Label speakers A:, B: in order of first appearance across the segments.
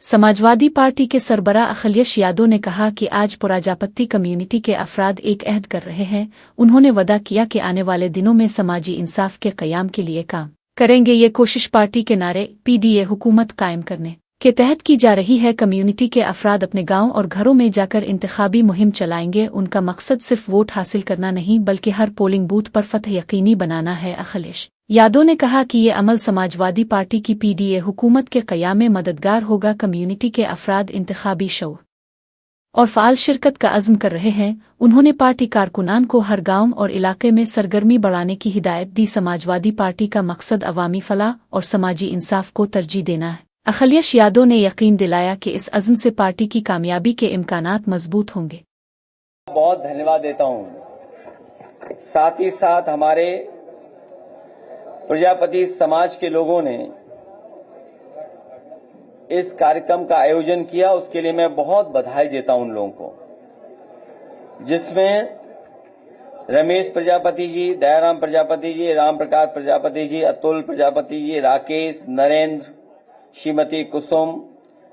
A: Samajwadi party के सरबराह अखिलेश यादव ने कहा कि आज प्रजापति कम्युनिटी के अफराद एक अहद कर रहे हैं। उन्होंने वादा किया कि आने वाले दिनों में समाजी इंसाफ के क़याम के लिए काम करेंगे। ये कोशिश पार्टी के नारे पीडीए हुकूमत कायम करने के तहत की जा रही है। कम्युनिटी के अफराद अपने गांव और घरों में जाकर इंतखाबी मुहिम चलाएंगे। उनका मकसद सिर्फ वोट हासिल करना नहीं बल्कि हर पोलिंग बूथ पर फतह यकीनी बनाना है। अखिलेश यादव ने कहा कि ये अमल समाजवादी पार्टी की पीडीए हुकूमत के क़याम में मददगार होगा। कम्युनिटी के अफराद इंतखाबी शऊर और फ़ाल शिरकत का अज़्म कर रहे हैं। उन्होंने पार्टी कारकुनान को हर गांव और इलाके में सरगर्मी बढ़ाने की हिदायत दी। समाजवादी पार्टी का मकसद अवामी फलाह और समाजी इंसाफ को तरजीह देना है। अखिलेश यादव ने यकीन दिलाया कि इस अज़्म से पार्टी की कामयाबी के इम्कानात मजबूत होंगे।
B: बहुत धन्यवाद देता हूं। साथ ही साथ हमारे प्रजापति समाज के लोगों ने इस कार्यक्रम का आयोजन किया, उसके लिए मैं बहुत बधाई देता हूं उन लोगों को, जिसमें रमेश प्रजापति जी, दयाराम प्रजापति जी, राम प्रकाश प्रजापति जी, अतुल प्रजापति जी, राकेश, नरेंद्र, श्रीमती कुसुम,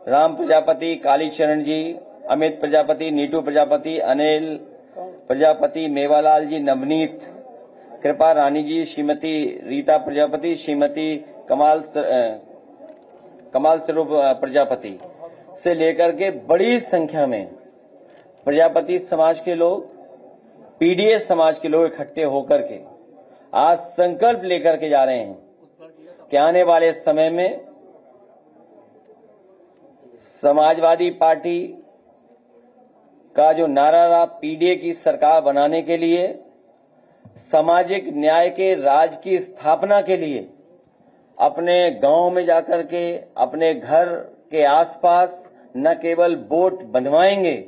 B: राम प्रजापति, कालीचरण जी, अमित प्रजापति, नीटू प्रजापति, अनिल प्रजापति, मेवालाल जी, नवनीत, कृपा रानी जी, श्रीमती रीता प्रजापति, श्रीमती कमाल स्वरूप प्रजापति से लेकर के बड़ी संख्या में प्रजापति समाज के लोग, पीडीए समाज के लोग इकट्ठे होकर के आज संकल्प लेकर के जा रहे हैं कि आने वाले समय में समाजवादी पार्टी का जो नारा रहा, पीडीए की सरकार बनाने के लिए, सामाजिक न्याय के राज की स्थापना के लिए अपने गांव में जाकर के, अपने घर के आसपास न केवल वोट बनवाएंगे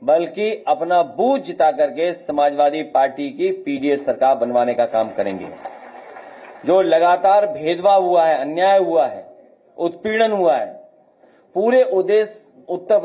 B: बल्कि अपना बूथ जिता करके समाजवादी पार्टी की पीडीए सरकार बनवाने का काम करेंगे। जो लगातार भेदभाव हुआ है, अन्याय हुआ है, उत्पीड़न हुआ है, पूरे उत्तर प्रदेश